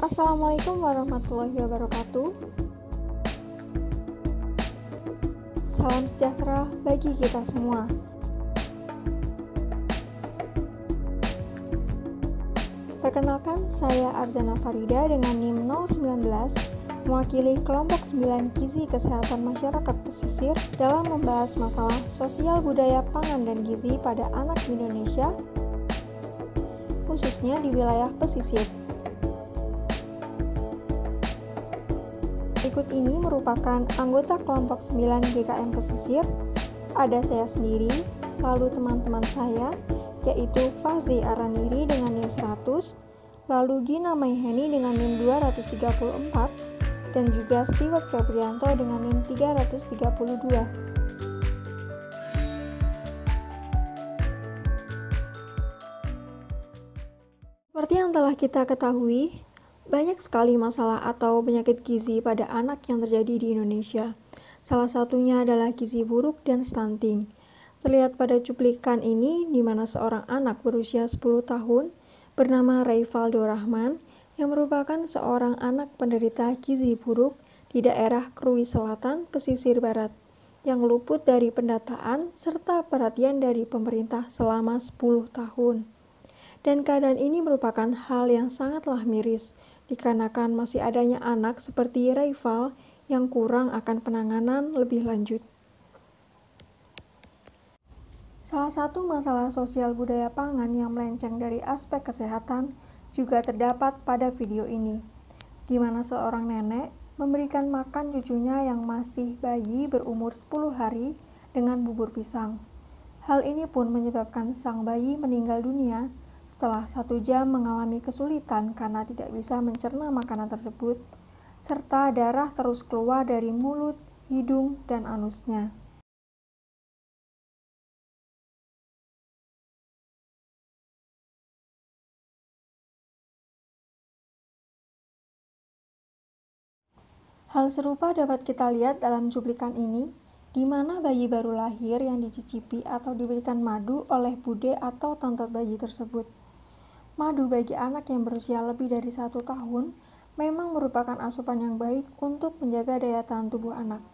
Assalamualaikum warahmatullahi wabarakatuh. Salam sejahtera bagi kita semua. Perkenalkan, saya Arzana Farida dengan NIM 019, mewakili kelompok 9 Gizi Kesehatan Masyarakat Pesisir dalam membahas masalah sosial budaya pangan dan gizi pada anak Indonesia, khususnya di wilayah pesisir. Berikut ini merupakan anggota kelompok 9 GKM Pesisir. Ada saya sendiri, lalu teman-teman saya, yaitu Fazi Araniri dengan NIM 100, lalu Gina Maiheni dengan NIM 234, dan juga Stewart Febrianto dengan NIM 332. Seperti yang telah kita ketahui, banyak sekali masalah atau penyakit gizi pada anak yang terjadi di Indonesia. Salah satunya adalah gizi buruk dan stunting. Terlihat pada cuplikan ini di mana seorang anak berusia 10 tahun bernama Raivaldo Rahman yang merupakan seorang anak penderita gizi buruk di daerah Krui Selatan, pesisir barat, yang luput dari pendataan serta perhatian dari pemerintah selama 10 tahun. Dan keadaan ini merupakan hal yang sangatlah miris, dikarenakan masih adanya anak seperti Raival yang kurang akan penanganan lebih lanjut. Salah satu masalah sosial budaya pangan yang melenceng dari aspek kesehatan juga terdapat pada video ini, di mana seorang nenek memberikan makan cucunya yang masih bayi berumur 10 hari dengan bubur pisang. Hal ini pun menyebabkan sang bayi meninggal dunia setelah 1 jam mengalami kesulitan karena tidak bisa mencerna makanan tersebut, serta darah terus keluar dari mulut, hidung, dan anusnya. Hal serupa dapat kita lihat dalam cuplikan ini, di mana bayi baru lahir yang dicicipi atau diberikan madu oleh bude atau tante bayi tersebut. Madu bagi anak yang berusia lebih dari 1 tahun memang merupakan asupan yang baik untuk menjaga daya tahan tubuh anak.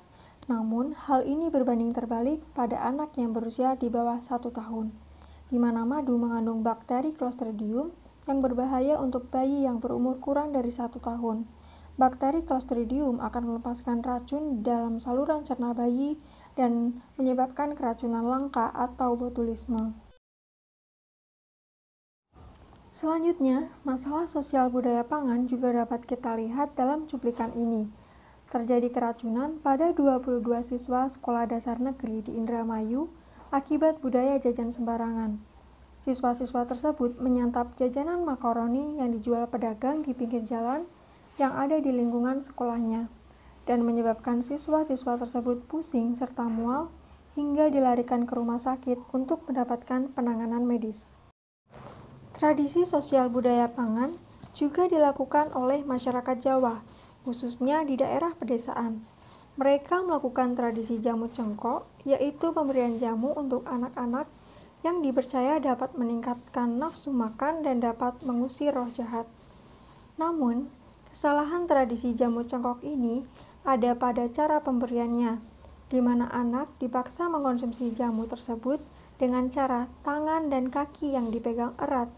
Namun, hal ini berbanding terbalik pada anak yang berusia di bawah 1 tahun, di mana madu mengandung bakteri Clostridium yang berbahaya untuk bayi yang berumur kurang dari 1 tahun. Bakteri Clostridium akan melepaskan racun dalam saluran cerna bayi dan menyebabkan keracunan langka atau botulisme. Selanjutnya, masalah sosial budaya pangan juga dapat kita lihat dalam cuplikan ini. Terjadi keracunan pada 22 siswa sekolah dasar negeri di Indramayu akibat budaya jajan sembarangan. Siswa-siswa tersebut menyantap jajanan makaroni yang dijual pedagang di pinggir jalan yang ada di lingkungan sekolahnya, dan menyebabkan siswa-siswa tersebut pusing serta mual hingga dilarikan ke rumah sakit untuk mendapatkan penanganan medis. Tradisi sosial budaya pangan juga dilakukan oleh masyarakat Jawa, khususnya di daerah pedesaan. Mereka melakukan tradisi jamu cengkok, yaitu pemberian jamu untuk anak-anak yang dipercaya dapat meningkatkan nafsu makan dan dapat mengusir roh jahat. Namun, kesalahan tradisi jamu cengkok ini ada pada cara pemberiannya, di mana anak dipaksa mengkonsumsi jamu tersebut dengan cara tangan dan kaki yang dipegang erat.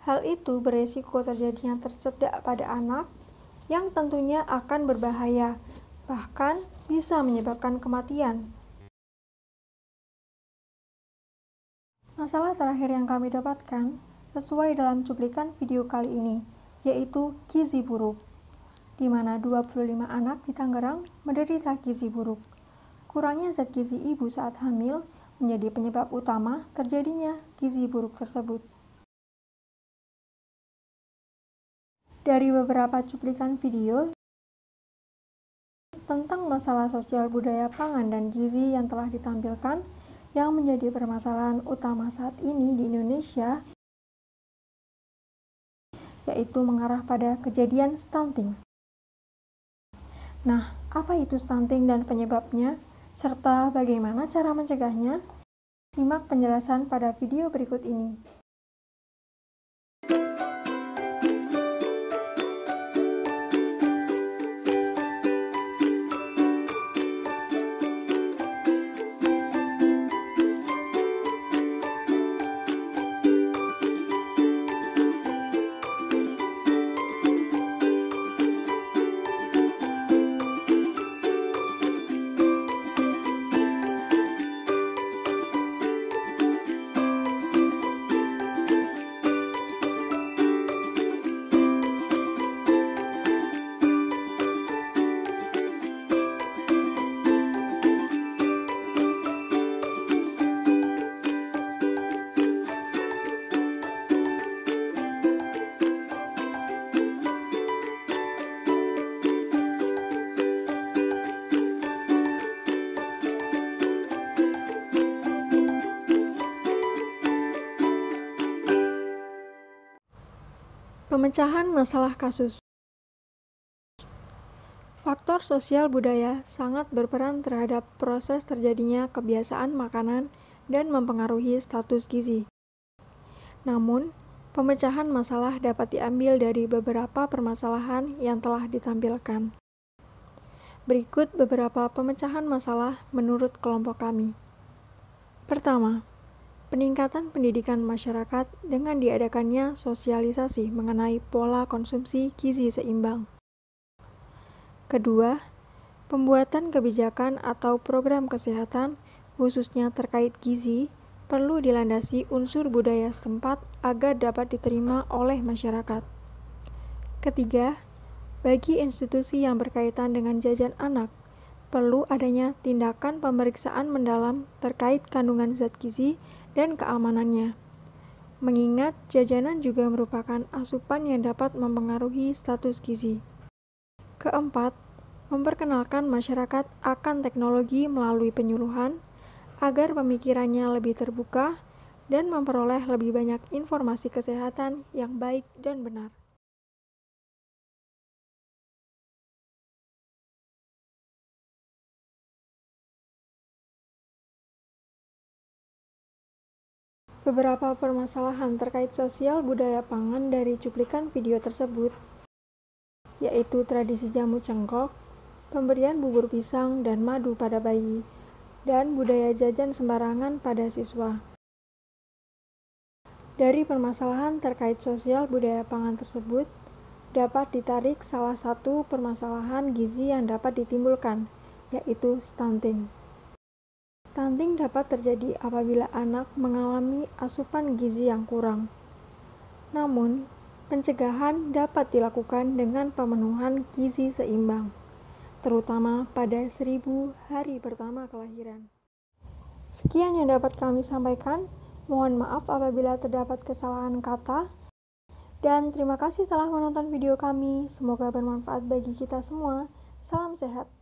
Hal itu beresiko terjadinya tersedak pada anak yang tentunya akan berbahaya, bahkan bisa menyebabkan kematian. Masalah terakhir yang kami dapatkan sesuai dalam cuplikan video kali ini, yaitu gizi buruk, di mana 25 anak di Tangerang menderita gizi buruk. Kurangnya zat gizi ibu saat hamil menjadi penyebab utama terjadinya gizi buruk tersebut. Dari beberapa cuplikan video tentang masalah sosial budaya pangan dan gizi yang telah ditampilkan, yang menjadi permasalahan utama saat ini di Indonesia, yaitu mengarah pada kejadian stunting. Nah, apa itu stunting dan penyebabnya, serta bagaimana cara mencegahnya? Simak penjelasan pada video berikut ini. Pemecahan masalah kasus. Faktor sosial budaya sangat berperan terhadap proses terjadinya kebiasaan makanan dan mempengaruhi status gizi. Namun, pemecahan masalah dapat diambil dari beberapa permasalahan yang telah ditampilkan. Berikut beberapa pemecahan masalah menurut kelompok kami. Pertama, peningkatan pendidikan masyarakat dengan diadakannya sosialisasi mengenai pola konsumsi gizi seimbang. Kedua, pembuatan kebijakan atau program kesehatan, khususnya terkait gizi, perlu dilandasi unsur budaya setempat agar dapat diterima oleh masyarakat. Ketiga, bagi institusi yang berkaitan dengan jajan anak, perlu adanya tindakan pemeriksaan mendalam terkait kandungan zat gizi dan keamanannya. Mengingat jajanan juga merupakan asupan yang dapat mempengaruhi status gizi. Keempat, memperkenalkan masyarakat akan teknologi melalui penyuluhan agar pemikirannya lebih terbuka dan memperoleh lebih banyak informasi kesehatan yang baik dan benar. Beberapa permasalahan terkait sosial budaya pangan dari cuplikan video tersebut, yaitu tradisi jamu cengkok, pemberian bubur pisang dan madu pada bayi, dan budaya jajan sembarangan pada siswa. Dari permasalahan terkait sosial budaya pangan tersebut, dapat ditarik salah satu permasalahan gizi yang dapat ditimbulkan, yaitu stunting. Stunting dapat terjadi apabila anak mengalami asupan gizi yang kurang. Namun, pencegahan dapat dilakukan dengan pemenuhan gizi seimbang, terutama pada 1000 hari pertama kelahiran. Sekian yang dapat kami sampaikan. Mohon maaf apabila terdapat kesalahan kata. Dan terima kasih telah menonton video kami. Semoga bermanfaat bagi kita semua. Salam sehat.